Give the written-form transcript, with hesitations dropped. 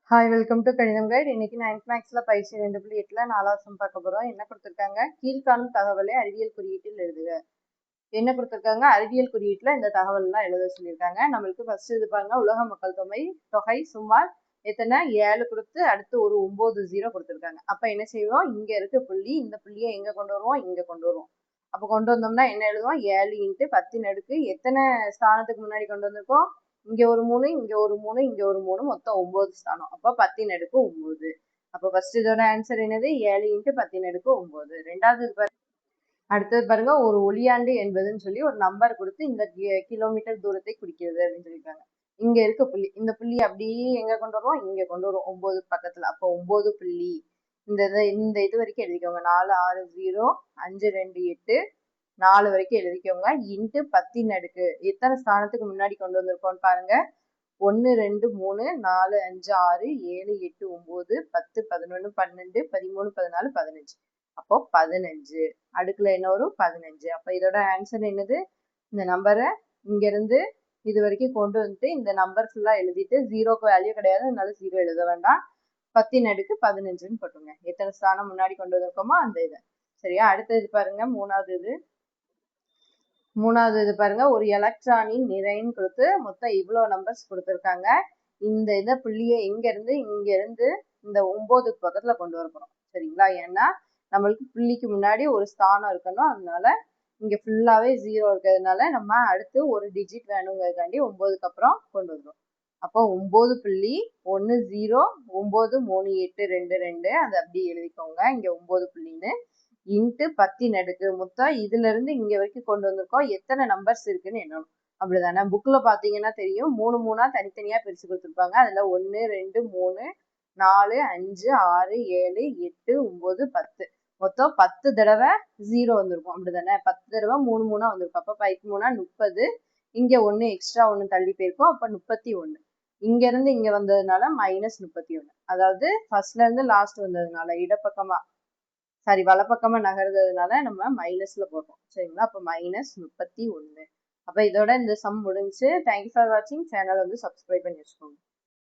Hi welcome to கணிதம் guide. இன்னைக்கு 9th மேக்ஸ்ல பயிற்சி 2.8ல 4வது சம் பார்க்க போறோம். என்ன கொடுத்துருக்காங்க? கீழ்காணும் தகவலை அறிவியல் குறியீட்டில் எழுதுக. என்ன கொடுத்துருக்காங்க? அறிவியல் குறியீட்டுல இந்த தகவல் எல்லாம் எழுத சொல்லியிருக்காங்க. நம்மளுக்கு ஃபர்ஸ்ட் இது பாருங்க, உலக மக்கள் தொகை சுமார் எத்தனை 7 கொடுத்து அடுத்து ஒரு 9 0 கொடுத்துருக்காங்க. அப்ப என்ன செய்வோம்? இங்க இருக்க புள்ளி, இந்த புள்ளியை எங்க கொண்டு வருவோம்? இங்க கொண்டு வருவோம். அப்ப கொண்டு வந்தோம்னா என்ன எழுதுவோம்? 7 × 10 எத்தனை ஸ்தானத்துக்கு முன்னாடி கொண்டு வந்திருக்கோம்? இங்க ஒரு 3, இங்க ஒரு 3, இங்க ஒரு 3, மொத்தம் 9 ஸ்தானம். அப்ப 10⁻9. அப்ப ஃபர்ஸ்ட் இதோட ஆன்சர் என்னது? 7 × 10⁻9. ரெண்டாவது அடுத்தது பாருங்க, ஒரு ஒளியாண்டு என்பதுன்னு சொல்லி ஒரு நம்பர் கொடுத்து இந்த கிலோமீட்டர் தூரத்தை குறிக்கிறது அப்படின்னு சொல்லியிருக்காங்க. இங்க இருக்க புள்ளி, இந்த புள்ளி அப்படியே எங்க கொண்டு வருவோம்? இங்க கொண்டு வருவோம் 9 பக்கத்துல. அப்போ 9 புள்ளி இந்த இது வரைக்கும் எழுதிக்கோங்க. 4 6 0 5 2 8 4 வரைக்கும் எழுதிக்கோங்க. இன்ட்டு 10⁻. எத்தனை ஸ்தானத்துக்கு முன்னாடி கொண்டு வந்திருக்கோம்னு பாருங்க. 1 2 3 4 5 6 7 8 9 10 11 12 13 14 15. அப்போ 15. அடுக்குல என்ன வரும்? 15. அப்ப இதோட ஆன்சர் என்னது? இந்த நம்பரை இங்க இருந்து இது வரைக்கும் கொண்டு வந்துட்டு இந்த நம்பர் ஃபுல்லா எழுதிட்டு 0க்கு வேல்யூ கிடையாது, அதனால 0 எழுத வேண்டாம். 10⁻15ன்னு போட்டுங்க. எத்தனை ஸ்தானம் முன்னாடி கொண்டு வந்திருக்கோமோ அந்த இதை. சரியா? அடுத்தது பாருங்க, மூணாவது இது பாருங்க, ஒரு எலக்ட்ரானின் நிறைன்னு கொடுத்து மொத்தம் இவ்வளவு நம்பர்ஸ் கொடுத்துருக்காங்க. இந்த இதை புள்ளியை இங்க இருந்து இந்த 9க்கு பக்கத்துல கொண்டு வர போறோம். சரிங்களா? ஏன்னா நம்மளுக்கு புள்ளிக்கு முன்னாடி ஒரு ஸ்தானம் இருக்கணும், அதனால இங்க ஃபுல்லாவே 0 இருக்கிறதுனால நம்ம அடுத்து ஒரு டிஜிட் வேணுங்கிறதுக்காண்டி 9க்கு அப்புறம் கொண்டு வந்துடும். அப்போ 9.10 9 3 8 2 2 அதை அப்படி எழுதிக்கோங்க. இங்க 9 புள்ளின்னு இன்ட்டு 10⁻. மொத்தம் இதுல இருந்து இங்க வரைக்கும் கொண்டு வந்திருக்கோம். எத்தனை நம்பர்ஸ் இருக்குன்னு எண்ணணும். அப்படிதானே? புக்ல பாத்தீங்கன்னா தெரியும், 3 3 தனித்தனியா பிரிச்சு கொடுத்துருப்பாங்க. அதுல 1 2 3 4 5 6 7 8 9 10 மொத்தம் 10 தடவை 0 வந்திருக்கும். அப்படிதானே? 10 தடவை 3 3 வந்திருக்கும். அப்ப 5 3 30. இங்க 1 எக்ஸ்ட்ரா 1 தள்ளி போயிருக்கும். அப்ப 31. இங்க இருந்து இங்க வந்ததுனால -31. அதாவது ஃபர்ஸ்ட்ல இருந்து லாஸ்ட் வந்ததுனால இடப்பக்கமா வலப்பக்கமா நகர்றதுனால நம்ம மைனஸ்ல போடுறோம். சரிங்களா? அப்ப -31. அப்ப இதோட இந்த சம் முடிஞ்சு. தேங்க்யூ ஃபார் வாட்சிங். சேனல் வந்து சப்ஸ்கிரைப் பண்ணி வச்சுக்கோங்க.